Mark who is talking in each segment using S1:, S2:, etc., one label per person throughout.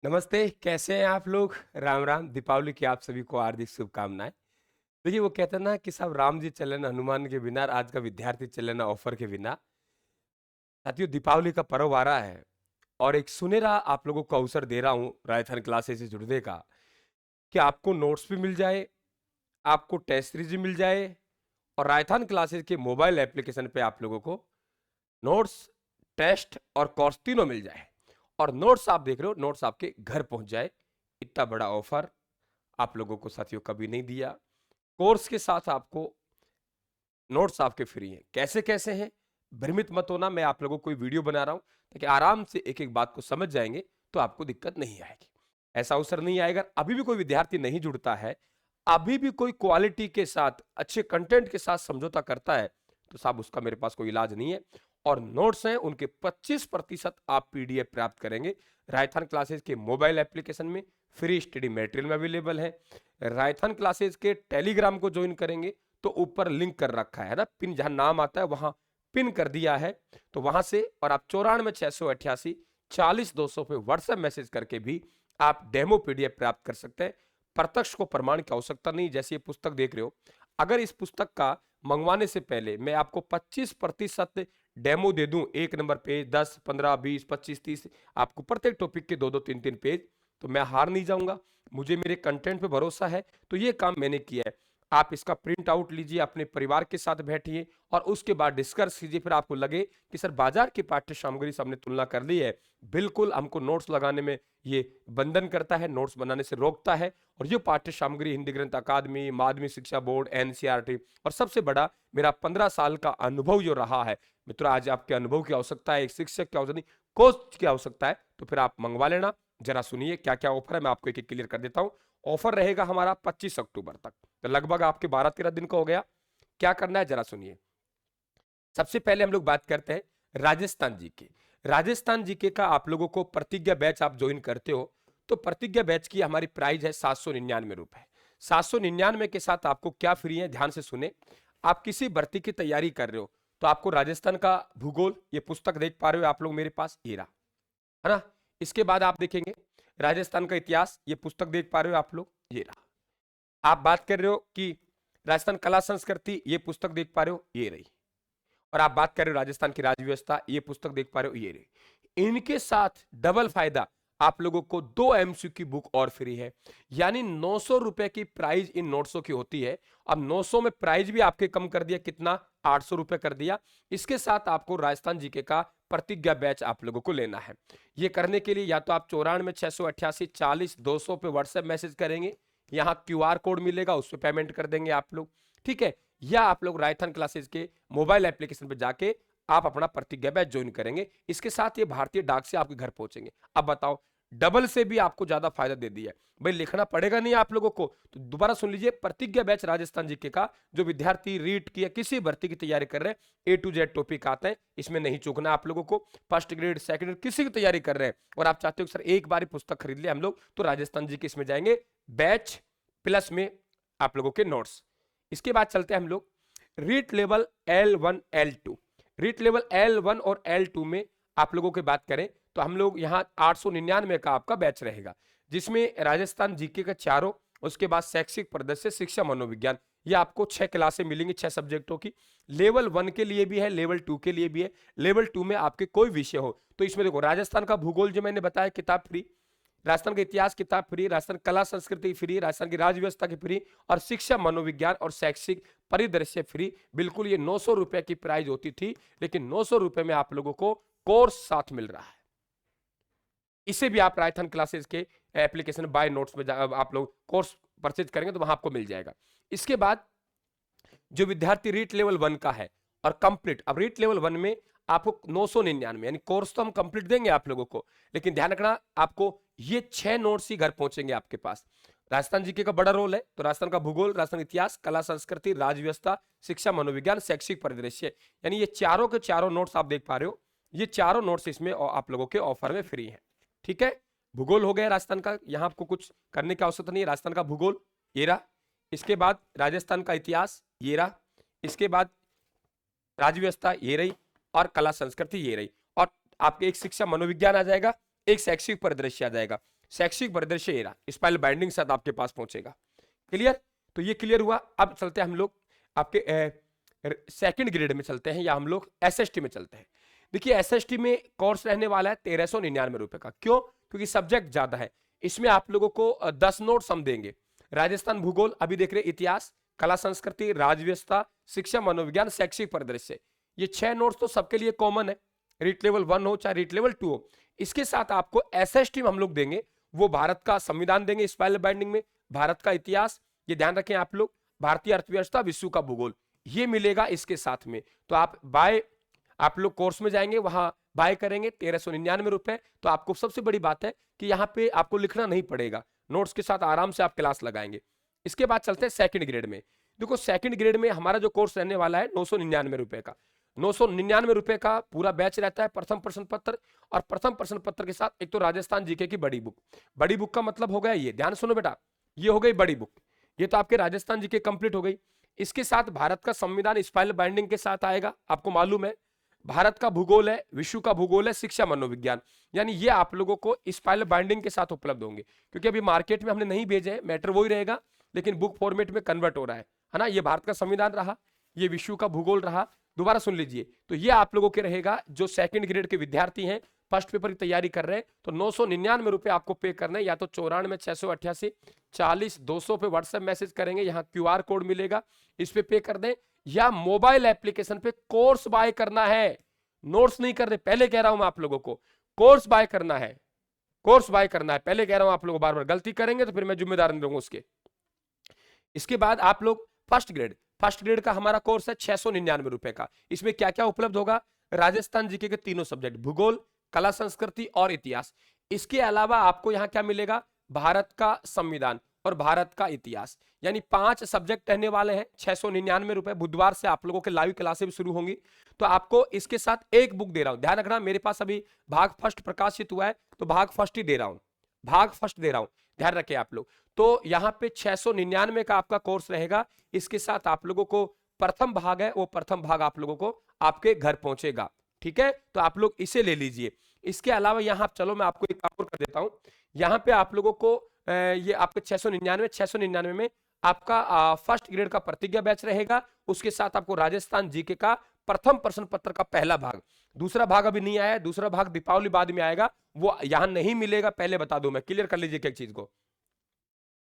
S1: नमस्ते, कैसे हैं आप लोग? राम राम। दीपावली की आप सभी को हार्दिक शुभकामनाएं। देखिए, वो कहते हैं ना कि सब राम जी चले न हनुमान के बिना, और आज का विद्यार्थी चले न ऑफर के बिना। साथियों, दीपावली का पर्व आ रहा है और एक सुनहरा आप लोगों को अवसर दे रहा हूं राजस्थान क्लासेस से जुड़ने का, कि आपको नोट्स भी मिल जाए, आपको टेस्ट सीरीज भी मिल जाए, और राजस्थान क्लासेस के मोबाइल एप्लीकेशन पे आप लोगों को नोट्स, टेस्ट और कोर्स तीनों मिल जाए। और नोट्स आप देख रहे हो, नोट्स आपके घर पहुंच जाए। इतना बड़ा ऑफर आप लोगों को साथियों कभी नहीं दिया। कोर्स के साथ आपको नोट्स आपके फ्री हैं। कैसे कैसे हैं, भ्रमित मत होना। मैं आप लोगों को कोई वीडियो बना रहा हूं ताकि आराम से एक एक बात को समझ जाएंगे, तो आपको दिक्कत नहीं आएगी। ऐसा अवसर नहीं आएगा। अभी भी कोई विद्यार्थी नहीं जुड़ता है, अभी भी कोई क्वालिटी के साथ, अच्छे कंटेंट के साथ समझौता करता है, तो साहब उसका मेरे पास कोई इलाज नहीं है। और नोट्स हैं उनके 25% आप पीडीएफ प्राप्त करेंगे राजस्थान क्लासेस के मोबाइल एप्लीकेशन में। फ्री स्टडी मटेरियल में अवेलेबल है। राजस्थान क्लासेस के टेलीग्राम को ज्वाइन करेंगे तो ऊपर लिंक कर रखा है ना, पिन जहां नाम आता है वहां पिन कर दिया है, तो वहां से। और आप 94 688 40 200 पे व्हाट्सएप मैसेज करके भी आप डेमो पीडीएफ प्राप्त कर सकते हैं। प्रत्यक्ष को प्रमाण की आवश्यकता नहीं। जैसे ये पुस्तक देख रहे हो, अगर इस पुस्तक का मंगवाने से पहले मैं आपको 25% डेमो दे दूं, 1 नंबर पेज, 10, 15, 20, 25, 30, आपको प्रत्येक टॉपिक के 2-2, 3-3 पेज, तो मैं हार नहीं जाऊंगा। मुझे मेरे कंटेंट पे भरोसा है, तो ये काम मैंने किया है। आप इसका प्रिंट आउट लीजिए, अपने परिवार के साथ बैठिए और उसके बाद डिस्कस कीजिए। फिर आपको लगे कि सर बाजार की पाठ्य सामग्री से हमने तुलना कर ली है, बिल्कुल हमको नोट्स लगाने में ये बंधन करता है, नोट्स बनाने से रोकता है। और ये पाठ्य सामग्री हिंदी ग्रंथ अकादमी, माध्यमिक शिक्षा बोर्ड, एनसीईआरटी, और सबसे बड़ा मेरा 15 साल का अनुभव जो रहा है। मित्रों, आज आपके अनुभव की आवश्यकता है, एक शिक्षक की आवश्यकता नहीं, कोच की आवश्यकता है, तो फिर आप मंगवा लेना। जरा सुनिए क्या क्या ऑफर है, मैं आपको एक एक क्लियर कर देता हूं। ऑफर रहेगा हमारा 25 अक्टूबर तक, तो लगभग आपके 12-13 दिन का हो गया। क्या करना है जरा सुनिए। सबसे पहले हम लोग बात करते हैं राजस्थान जीके। राजस्थान जीके का आप लोगों को प्रतिज्ञा बैच आप ज्वाइन करते हो, तो प्रतिज्ञा बैच की हमारी प्राइस है 799 रुपए। 799 के साथ आपको क्या फ्री है, ध्यान से सुने। आप किसी भर्ती की तैयारी कर रहे हो, तो आपको राजस्थान का भूगोल, ये पुस्तक देख पा रहे हो आप लोग मेरे पास, ये रहा, है ना। इसके बाद आप देखेंगे राजस्थान का इतिहास, ये पुस्तक देख पा रहे हो आप लोग, ये रहा। आप बात कर रहे हो कि राजस्थान कला संस्कृति, ये पुस्तक देख पा रहे हो, ये रही। और आप बात कर रहे हो राजस्थान की राज्य व्यवस्था, ये पुस्तक देख पा रहे हो, ये रही। इनके साथ डबल फायदा, आप लोगों को 2 एमसीक्यू की बुक और फ्री है। यानी 900 रुपए की प्राइस इन नोट्सों की होती है। अब 900 में प्राइस भी आपके कम कर दिया, कितना, 800 रुपए कर दिया। इसके साथ आपको राजस्थान जीके का प्रतिज्ञा बैच आप लोगों को लेना है। ये करने के लिए या तो आप 94 688 40 200 पे व्हाट्सएप मैसेज करेंगे, यहाँ क्यूआर कोड मिलेगा, उस पर पेमेंट कर देंगे आप लोग, ठीक है। या आप लोग राजस्थान क्लासेस के मोबाइल एप्लीकेशन पे जाके आप अपना प्रतिज्ञा बैच ज्वाइन करेंगे। इसके साथ ये भारतीय डाक से आपके घर पहुंचेंगे। अब बताओ, डबल से भी आपको ज्यादा फायदा दे दिया है। भाई लिखना पड़ेगा नहीं आप लोगों को, तो दोबारा सुन लीजिए। प्रतिज्ञा बैच राजस्थान जीके का, जो विद्यार्थी रीट की या किसी भर्ती की तैयारी कर रहे हैं, A to Z टॉपिक आते हैं, इसमें नहीं चूकना आप लोगों को। फर्स्ट ग्रेड, सेकंड ग्रेड, किसी की तैयारी कर रहे हैं और आप चाहते हो सर एक बार ही पुस्तक खरीद ले हम लोग, तो राजस्थान जी के इसमें जाएंगे, बैच प्लस में आप लोगों के नोट्स। इसके बाद चलते हैं हम लोग REET level L1 L2। REET level L1 और L2 में आप लोगों की बात करें तो हम लोग यहाँ 899 का आपका बैच रहेगा, जिसमें राजस्थान जीके का चारों, उसके बाद शैक्षिक परिदृश्य, शिक्षा, मनोविज्ञान, ये आपको 6 क्लासें मिलेंगी, 6 सब्जेक्टों की। लेवल 1 के लिए भी है, लेवल 2 के लिए भी है। लेवल 2 में आपके कोई विषय हो तो इसमें देखो, राजस्थान का भूगोल जो मैंने बताया किताब फ्री, राजस्थान का इतिहास किताब फ्री, राजस्थान कला संस्कृति फ्री, राजस्थान की राज्य व्यवस्था की फ्री, और शिक्षा, मनोविज्ञान और शैक्षिक परिदृश्य फ्री। बिल्कुल ये 900 रुपए की प्राइस होती थी, लेकिन 900 रुपए में आप लोगों को कोर्स साथ मिल रहा है। इसे भी आप राजस्थान क्लासेस के एप्लीकेशन बाय नोट्स में आप लोग कोर्स परचेज करेंगे तो वहां आपको मिल जाएगा। इसके बाद जो विद्यार्थी रीट लेवल 1 का है और कंप्लीट, अब रीट लेवल 1 में आपको 999, यानी कोर्स तो हम कंप्लीट देंगे आप लोगों को, लेकिन ध्यान रखना आपको ये 6 नोट्स ही घर पहुंचेंगे आपके पास। राजस्थान जीके का बड़ा रोल है, तो राजस्थान का भूगोल, राजस्थान इतिहास, कला संस्कृति, राज्य व्यवस्था, शिक्षा, मनोविज्ञान, शैक्षिक परिदृश्य, यानी ये चारों के चारों नोट्स आप देख पा रहे हो। ये चारों नोट्स इसमें आप लोगों के ऑफर में फ्री है, ठीक है। भूगोल हो गया राजस्थान का, यहां आपको कुछ करने की आवश्यकता नहीं है। राजस्थान का भूगोल ये रहा, इसके बाद राजस्थान का इतिहास ये रहा, इसके बाद राज्य व्यवस्था ये रही, और कला संस्कृति ये रही, और आपके एक शिक्षा मनोविज्ञान आ जाएगा, एक शैक्षिक परिदृश्य आ जाएगा। शैक्षिक परिदृश्य एरा स्पाइरल बाइंडिंग के साथ आपके पास पहुंचेगा। क्लियर? तो ये क्लियर हुआ। अब चलते हैं हम लोग आपके सेकंड ग्रेड में चलते हैं, या हम लोग एसएसटी में चलते हैं। देखिए एसएसटी में कोर्स रहने वाला है 1399 रुपए का। क्यों? क्योंकि सब्जेक्ट ज्यादा है। इसमें आप लोगों को 10 नोट्स हम देंगे। राजस्थान भूगोल अभी देख रहे, इतिहास, कला संस्कृति, राजव्यवस्था, शिक्षा मनोविज्ञान, शैक्षिक परिदृश्य, ये 6 नोट्स तो सबके लिए कॉमन है, रीट लेवल 1 हो चाहे रीट लेवल 2 हो। इसके साथ आपको एसएसटी में हम लोग देंगे, वो भारत का संविधान देंगे स्पाइरल बाइंडिंग में, भारत का इतिहास, ये ध्यान रखें आप लोग, भारतीय अर्थव्यवस्था, विश्व का भूगोल, ये मिलेगा इसके साथ में। तो आप लोग कोर्स में जाएंगे, वहां बाय करेंगे 1399 रुपए। तो आपको सबसे बड़ी बात है कि यहाँ पे आपको लिखना नहीं पड़ेगा, नोट्स के साथ आराम से आप क्लास लगाएंगे। इसके बाद चलते हैं सेकंड ग्रेड में। देखो सेकंड ग्रेड में हमारा जो कोर्स रहने वाला है 999 रुपए का। 999 रुपए का पूरा बैच रहता है। प्रथम प्रश्न पत्र, और प्रथम प्रश्न पत्र के साथ एक तो राजस्थान जीके की बड़ी बुक। बड़ी बुक का मतलब हो गया, ये ध्यान सुनो बेटा, ये हो गई बड़ी बुक, ये तो आपके राजस्थान जीके कंप्लीट हो गई। इसके साथ भारत का संविधान स्पाइरल बाइंडिंग के साथ आएगा, आपको मालूम है। भारत का भूगोल है, विश्व का भूगोल है, शिक्षा मनोविज्ञान, यानी ये आप लोगों को स्पाइरल बाइंडिंग के साथ उपलब्ध होंगे। क्योंकि अभी मार्केट में हमने नहीं भेजे हैं, मैटर वही रहेगा, लेकिन बुक फॉर्मेट में कन्वर्ट हो रहा है ना। ये भारत का संविधान रहा, ये विश्व का भूगोल रहा। दोबारा सुन लीजिए, तो ये आप लोगों के रहेगा जो सेकंड ग्रेड के विद्यार्थी हैं, फर्स्ट पेपर की तैयारी कर रहे हैं, तो 999 रुपए आपको पे करना है। या तो 94 688 40 200 पे व्हाट्सएप मैसेज करेंगे, यहाँ क्यूआर कोड मिलेगा, इस पे कर दें, या मोबाइल एप्लीकेशन पे कोर्स बाय करना है, नोट्स नहीं कर रहे। पहले कह रहा हूं मैं आप लोगों को, कोर्स बाय करना है, कोर्स बाय करना है, पहले कह रहा हूं आप लोगों को, बार बार गलती करेंगे तो फिर मैं जिम्मेदार नहीं रहूंगा उसके। इसके बाद आप लोग फर्स्ट ग्रेड का हमारा कोर्स है 699 रुपए का। इसमें क्या क्या उपलब्ध होगा? राजस्थान जीके के तीनों सब्जेक्ट, भूगोल, कला संस्कृति और इतिहास। इसके अलावा आपको यहां क्या मिलेगा? भारत का संविधान और भारत का इतिहास, यानी 5 सब्जेक्ट रहने वाले हैं। 699 रुपए। बुधवार से आप लोगों के लाइव क्लासेस भी शुरू होंगी, तो आपको इसके साथ एक बुक दे रहा हूं। ध्यान रखना, मेरे पास अभी भाग फर्स्ट प्रकाशित हुआ है, तो भाग फर्स्ट ही दे रहा हूं, भाग फर्स्ट दे रहा हूं, ध्यान रखें आप लोग। तो यहां पे 699 का आपका कोर्स रहेगा। इसके साथ आप लोगों को प्रथम भाग है, वो प्रथम भाग आप लोगों को आपके घर पहुंचेगा। ठीक है, तो आप लोग इसे ले लीजिए। इसके अलावा यहां चलो मैं आपको एक और कर देता हूं। यहां पे आप लोगों को ये आपके 699 में आपका फर्स्ट ग्रेड का प्रतिज्ञा बैच रहेगा। उसके साथ आपको राजस्थान जीके का प्रथम प्रश्न पत्र का पहला भाग, दूसरा भाग अभी नहीं आया है, दूसरा भाग दीपावली बाद में आएगा, वो यहां नहीं मिलेगा, पहले बता दूं मैं, क्लियर कर लीजिए एक चीज को।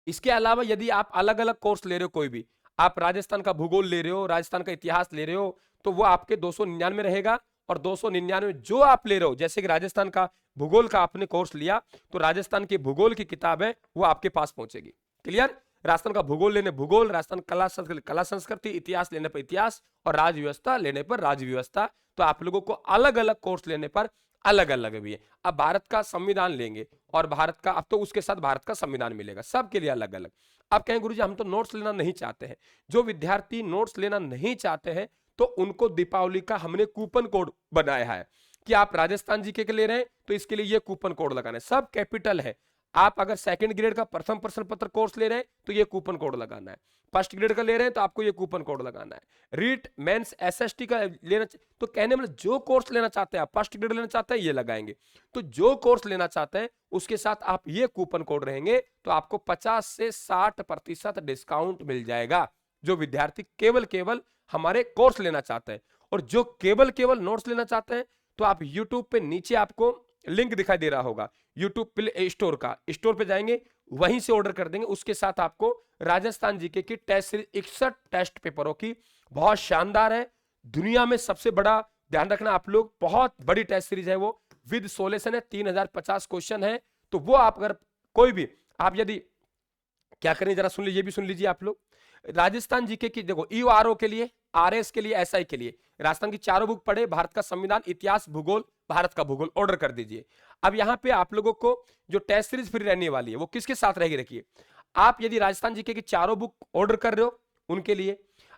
S1: इसके अलावा यदि आप अलग अलग कोर्स ले रहे हो, कोई भी आप राजस्थान का भूगोल ले रहे हो, राजस्थान का इतिहास ले रहे हो, तो वो आपके 299 रहेगा। और 299 जो आप ले रहे हो, जैसे कि राजस्थान का भूगोल का आपने कोर्स लिया, तो राजस्थान की भूगोल की किताब है वो आपके पास पहुंचेगी। क्लियर? राजस्थान का भूगोल लेने भूगोल, राजस्थान कला संस्कृति, इतिहास लेने पर इतिहास, और राज्य व्यवस्था लेने पर राज्य व्यवस्था। तो आप लोगों को अलग अलग कोर्स लेने पर अलग अलग भी है। अब भारत का संविधान लेंगे, और भारत का, अब तो उसके साथ भारत का संविधान मिलेगा, सबके लिए अलग अलग। अब कहें गुरुजी हम तो नोट्स लेना नहीं चाहते हैं। जो विद्यार्थी नोट्स लेना नहीं चाहते हैं, तो उनको दीपावली का हमने कूपन कोड बनाया है कि आप राजस्थान जीके के ले रहे हैं, तो इसके लिए ये कूपन कोड लगाना है, सब कैपिटल है। आप अगर सेकंड ग्रेड का प्रथम प्रश्न पत्र कोर्स ले रहे हैं, तो ये कूपन कोड लगाना है। फर्स्ट ग्रेड का ले रहे हैं, तो आपको ये कूपन कोड लगाना है। रीट मेंस एसएसटी का लेना, तो कहने मतलब जो कोर्स लेना चाहते हैं आप, फर्स्ट ग्रेड लेना चाहते हैं, ये लगाएंगे। तो जो कोर्स लेना चाहते हैं उसके साथ आप ये कूपन कोड रहेंगे, तो आपको 50 से 60% डिस्काउंट मिल जाएगा। जो विद्यार्थी केवल हमारे कोर्स लेना चाहते हैं, और जो केवल नोट्स लेना चाहते हैं, तो आप यूट्यूब पे नीचे आपको लिंक दिखाई दे रहा होगा, यूट्यूब प्ले स्टोर का, स्टोर पे जाएंगे, वहीं से ऑर्डर कर देंगे। उसके साथ आपको राजस्थान जीके की टेस्ट सीरीज 61 टेस्ट पेपरों की, बहुत शानदार है, दुनिया में सबसे बड़ा, ध्यान रखना आप लोग, बहुत बड़ी टेस्ट सीरीज है वो, विद सोल्यूशन है, 3050 क्वेश्चन है। तो वो आप अगर कोई भी आप यदि क्या करें, जरा सुन लीजिए, ये भी सुन लीजिए आप लोग। राजस्थान जीके की देखो, ईओआरओ के लिए, आरएस के लिए, एसआई के लिए राजस्थान की चारों बुक पढ़े, भारत का संविधान, इतिहास, भूगोल, भारत का भूगोल, ऑर्डर कर दीजिए। अब यहां पे आप लोगों को जो टेस्ट सीरीज फ्री रहने वाली है, वो किसके साथ रहेगी? रखिए, आप यदि राजस्थान जीके की चारों बुक ऑर्डर कर रहे हो, उनके लिए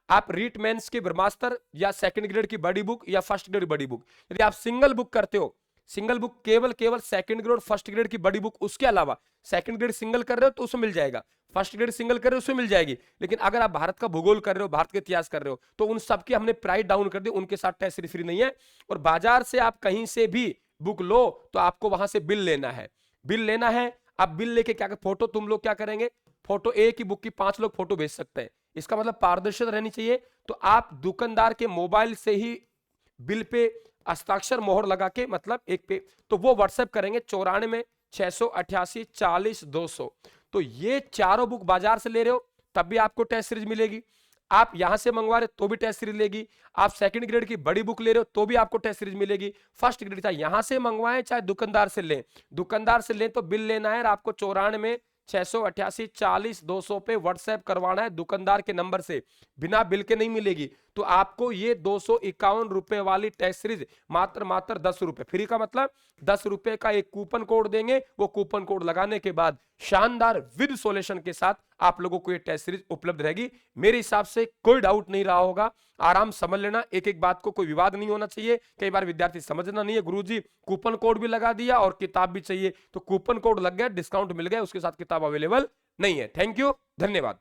S1: आप रीट मेंस के ब्रह्मास्त्र, या सेकंड ग्रेड की बड़ी बुक, या फर्स्ट ग्रेड बड़ी बुक, यदि आप सिंगल बुक करते हो, सिंगल बुक केवल सेकंड ग्रेड, फर्स्ट ग्रेड की बड़ी बुक, उसके अलावा सेकंड ग्रेड सिंगल कर रहे हो तो उसमें मिल जाएगा, फर्स्ट ग्रेड सिंगल कर रहे हो उसमें मिल जाएगी। लेकिन अगर आप भारत का भूगोल कर रहे हो, भारत का इतिहास कर रहे हो, तो उन सबके हमने प्राइस डाउन कर दी, उनके साथ टेस्ट सीरीज फ्री नहीं है। और बाजार से आप कहीं से भी बुक लो, तो आपको वहां से बिल लेना है, बिल लेना है। अब बिल लेके क्या फोटो तुम लोग क्या करेंगे, फोटो एक ही बुक की 5 लोग फोटो भेज सकते हैं, इसका मतलब पारदर्शिता रहनी चाहिए। तो आप दुकानदार के मोबाइल से ही बिल पे हस्ताक्षर मोहर लगा के, मतलब एक पे, तो वो व्हाट्सएप करेंगे 94 688 40 200। तो ये चारों बुक बाजार से ले रहे हो तब भी आपको टेस्ट सीरीज मिलेगी, आप यहां से मंगवा रहे हो तो भी टेस्ट सीरीज मिलेगी, आप सेकंड ग्रेड की बड़ी बुक ले रहे हो तो भी आपको टेस्ट सीरीज मिलेगी। फर्स्ट ग्रेड चाहे यहां से मंगवाएं चाहे दुकानदार से लें, दुकानदार से लें तो बिल लेना है और आपको 94 688 40 200 पे व्हाट्सएप करवाना है दुकानदार के नंबर से, बिना बिल के नहीं मिलेगी। तो आपको ये 251 रुपए वाली टेस्ट सीरीज मात्र 10 रुपए फ्री का, मतलब 10 रुपए का एक कूपन कोड देंगे, वो कूपन कोड लगाने के बाद शानदार विद सॉल्यूशन के साथ आप लोगों को ये टेस्ट सीरीज उपलब्ध रहेगी। मेरे हिसाब से कोई डाउट नहीं रहा होगा, आराम समझ लेना, एक एक बात को कोई विवाद नहीं होना चाहिए। कई बार विद्यार्थी समझना नहीं है, गुरुजी कूपन कोड भी लगा दिया और किताब भी चाहिए, तो कूपन कोड लग गया, डिस्काउंट मिल गया, उसके साथ किताब अवेलेबल नहीं है। थैंक यू, धन्यवाद।